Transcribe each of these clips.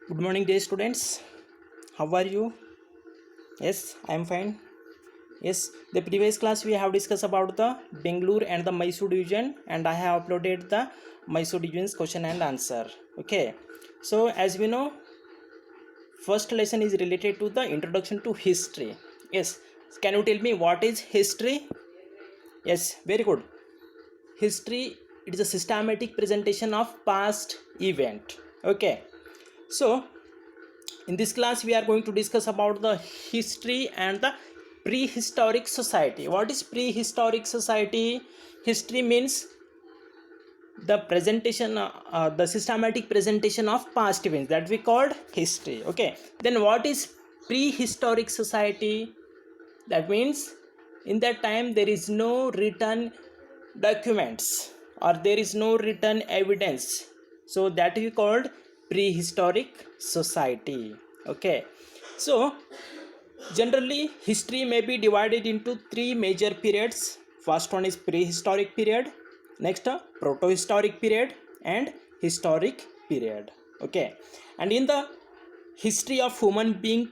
Good morning, dear students. How are you? Yes, I am fine. Yes, the previous class we have discussed about the Bangalore and the Mysore division, and I have uploaded the Mysore division's question and answer. Okay, so as we know, first lesson is related to the introduction to history. Yes, can you tell me what is history? Yes, very good. History, it is a systematic presentation of past event. Okay, so in this class we are going to discuss about the history and the prehistoric society. What is prehistoric society? History means the presentation, the systematic presentation of past events, that we called history. Okay, then what is prehistoric society? That means in that time there is no written documents or there is no written evidence, so that we called prehistoric society. Okay, so generally history may be divided into three major periods. First one is prehistoric period, next protohistoric period, and historic period. Okay, and in the history of human being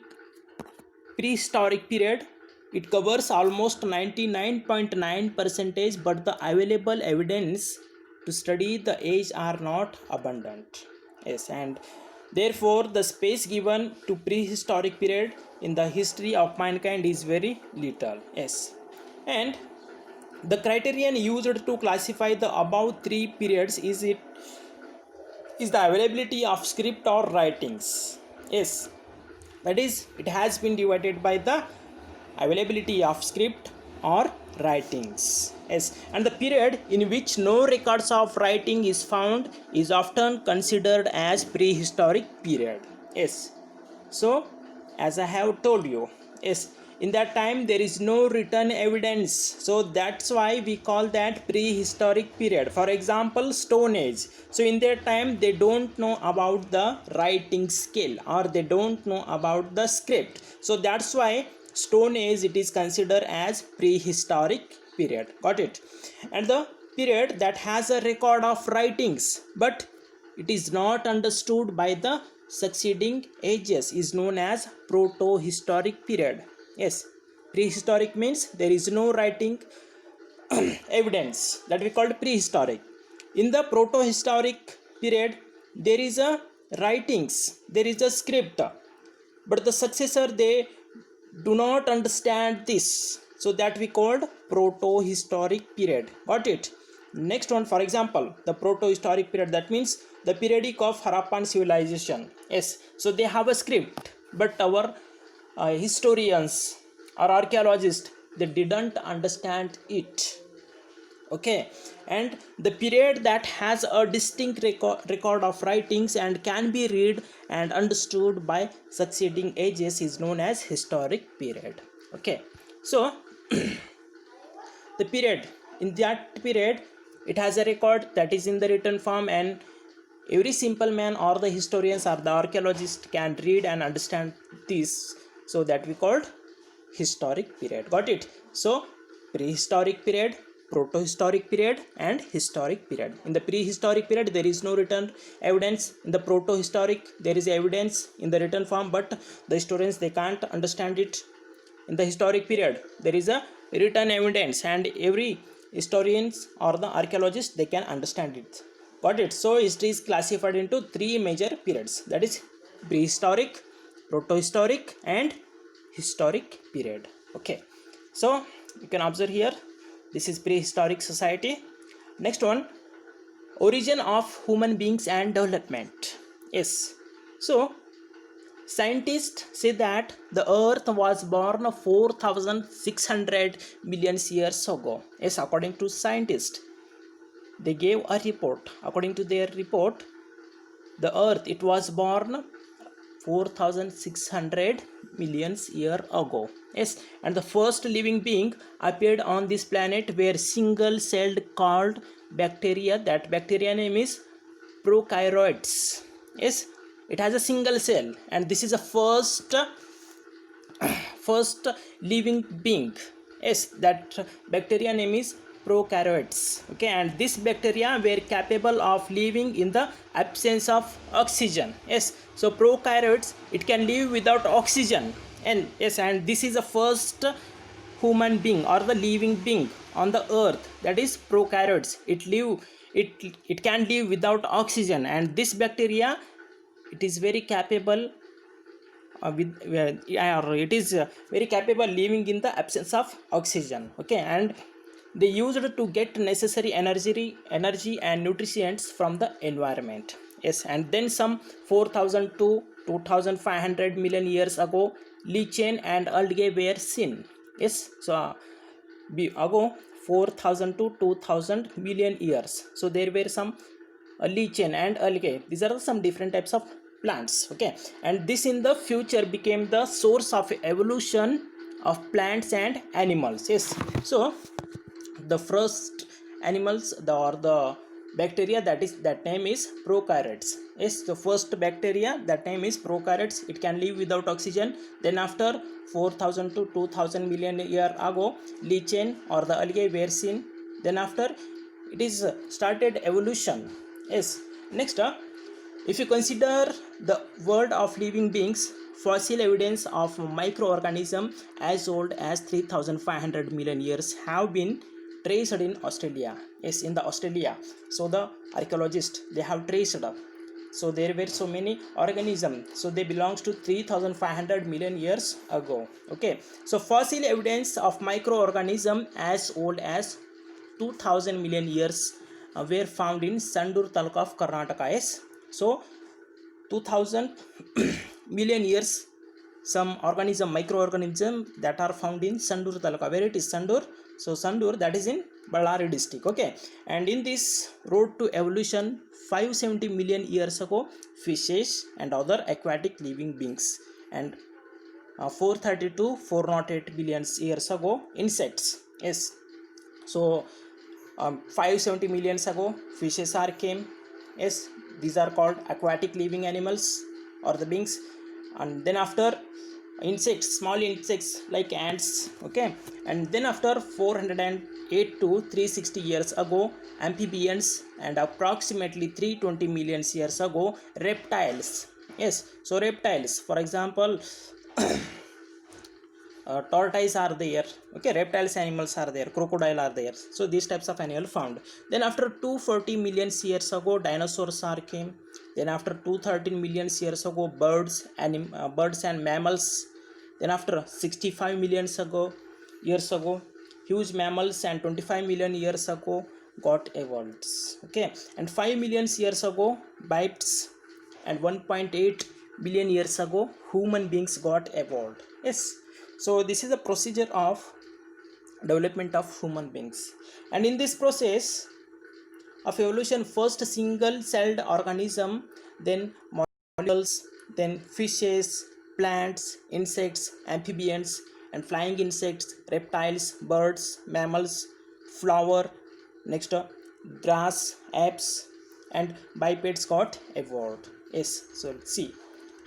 prehistoric period, it covers almost 99.9 percentage, but the available evidence to study the age are not abundant. Yes, and therefore the space given to prehistoric period in the history of mankind is very little. Yes, and the criterion used to classify the above three periods is the availability of script or writings. Yes, that is, it has been divided by the availability of script or writings. Yes, and the period in which no records of writing is found is often considered as prehistoric period. Yes, so as I have told you, yes, in that time there is no written evidence, so that's why we call that prehistoric period. For example, stone age, so in that time they don't know about the writing skill or they don't know about the script, so that's why stone age it is considered as prehistoric period. Got it? And the period that has a record of writings but it is not understood by the succeeding ages is known as protohistoric period. Yes, prehistoric means there is no writing evidence, that we called prehistoric. In the protohistoric period there is a writings, there is a script, but the successor they do not understand this, so that we called protohistoric period. Got it? Next one, for example, the protohistoric period, that means the periodic of Harappan civilization. Yes, so they have a script, but our historians or archaeologists they didn't understand it. Okay, and the period that has a distinct record of writings and can be read and understood by succeeding ages is known as historic period. Okay, so the period, in that period it has a record that is in the written form, and every simple man or the historians or the archaeologist can read and understand this, so that we called historic period. Got it? So prehistoric period, protohistoric period, and historic period. In the prehistoric period there is no written evidence. In the protohistoric there is evidence in the written form, but the historians they can't understand it. In the historic period there is a written evidence and every historians or the archaeologists they can understand it. Got it? So history is classified into three major periods, that is prehistoric, protohistoric, and historic period. Okay, so you can observe here, this is prehistoric society. Next one, origin of human beings and development. Yes, so scientists say that the earth was born 4600 million years ago. Yes, according to scientists, they gave a report. According to their report, the earth it was born 4600 million years ago. Yes, and the first living being appeared on this planet were single celled called bacteria. That bacteria name is prokaryotes. Yes, it has a single cell, and this is the first living being. Yes, that bacteria name is prokaryotes. Okay, and these bacteria were capable of living in the absence of oxygen. Yes, so prokaryotes, it can live without oxygen. And yes, and this is the first human being or the living being on the earth, that is prokaryotes. It can live without oxygen, and this bacteria, it is very capable or it is very capable living in the absence of oxygen. Okay, and they used to get necessary energy and nutrients from the environment. Yes, and then some 4000 to 2500 million years ago, lichen and algae were seen. Yes, so ago 4000 to 2000 million years, so there were some lichen and algae. These are some different types of plants. Okay, and this in the future became the source of evolution of plants and animals. Yes, so the first animals, the bacteria, that name is prokaryotes. Yes, the first bacteria, that name is prokaryotes. It can live without oxygen. Then after 4000 to 2000 million year ago, lichen or the algae were seen. Then after it is started evolution. Yes, next if you consider the world of living beings, fossil evidence of microorganism as old as 3500 million years have been traced in Australia. Yes, in the Australia, so the archaeologists, they have traced up. So there were so many organisms, so they belongs to 3500 million years ago. Okay, so fossil evidence of microorganism as old as 2000 million years were found in Sandur Taluk of Karnataka. Yes, so 2000 million years, some microorganism that are found in Sandur Taluka. Where it is Sandur? So Sandur, that is in Ballari district. Okay, and in this road to evolution, 570 million years ago, fishes and other aquatic living beings, and 430 to 408 billion years ago, insects. Yes, so 570 millions ago, fishes are came. Yes, these are called aquatic living animals or the beings. And then after insects, small insects like ants. Okay, and then after 408 to 360 years ago, amphibians, and approximately 320 million years ago, reptiles. Yes, so reptiles, for example, tortoise are there. Okay, reptiles, animals are there, crocodile are there. So these types of animal found. Then after 240 million years ago, dinosaurs are came. Then after 213 million years ago, birds and mammals. Then after 65 million years ago, huge mammals, and 25 million years ago got evolved. Okay, and 5 million years ago, bipeds, and 1.8 billion years ago, human beings got evolved. Yes, so this is the procedure of development of human beings. And in this process of evolution, first single celled organism, then molecules, then fishes, plants, insects, amphibians, and flying insects, reptiles, birds, mammals, flower, next grass, apes, and bipeds got evolved. Yes, so let's see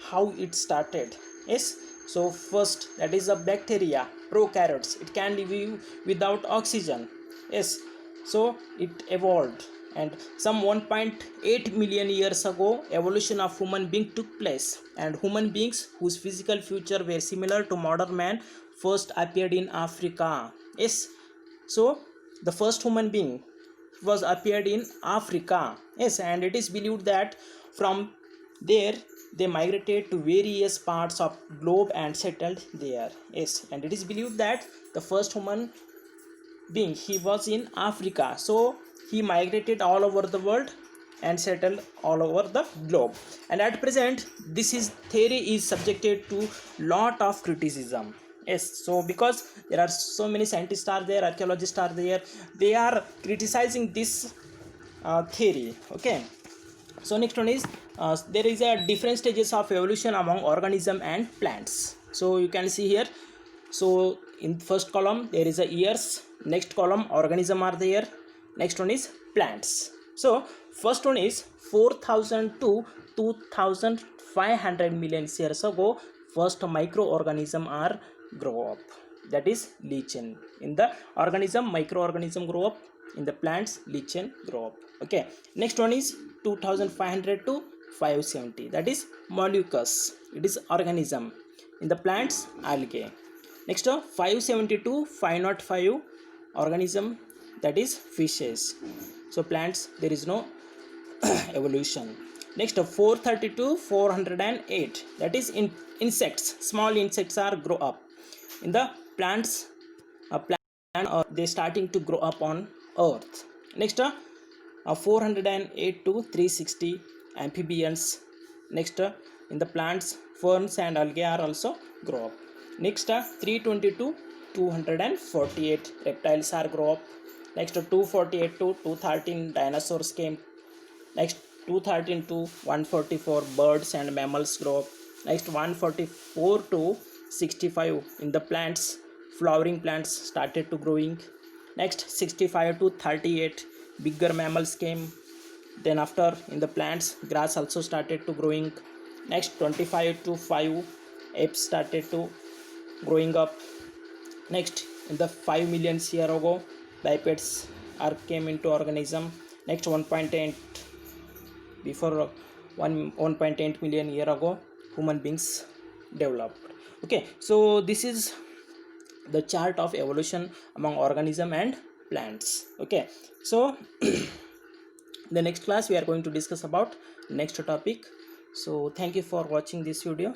how it started. Yes, so first, that is a bacteria, prokaryotes. It can live without oxygen. Yes, so it evolved, and some 1.8 million years ago, evolution of human being took place, and human beings whose physical feature were similar to modern man first appeared in Africa. Yes, so the first human being was appeared in Africa. Yes, and it is believed that from there they migrated to various parts of globe and settled there. Yes, and it is believed that the first human being, he was in Africa, so he migrated all over the world and settled all over the globe. And at present, this is theory is subjected to lot of criticism. Yes, so because there are so many scientists are there, archaeologists are there, they are criticizing this theory. Okay, so next one is there is a different stages of evolution among organism and plants. So you can see here, so in first column there is a years, next column organism are there, next one is plants. So first one is 4000 to 2500 million years ago, first microorganism are grow up. that is lichen. In the organism, microorganism grow up. In the plants, lichen grow up. Okay, next one is 2500 to 570, that is molluscus. It is organism. In the plants, algae. Next 570 to 505, organism, that is fishes. So plants, there is no evolution. Next 430 to 408, that is in insects. Small insects are grow up. In the plants, they starting to grow up on earth. Next 408 to 360, amphibians. Next in the plants, ferns and algae are also grow up. Next 320 to 248, reptiles are grow up. Next 248 to 213, dinosaurs came. Next 213 to 144, birds and mammals grow up. Next 144 to 65, in the plants, flowering plants started to growing. Next 65 to 38, bigger mammals came. Then after, in the plants, grass also started to growing. Next 25 to 5, apes started to growing up. Next, in the 5 million year ago, bipeds are came into organism. Next 1.8, before 1.8 million year ago, human beings developed. Okay, so this is the chart of evolution among organism and plants. Okay, so the next class we are going to discuss about next topic. So thank you for watching this video.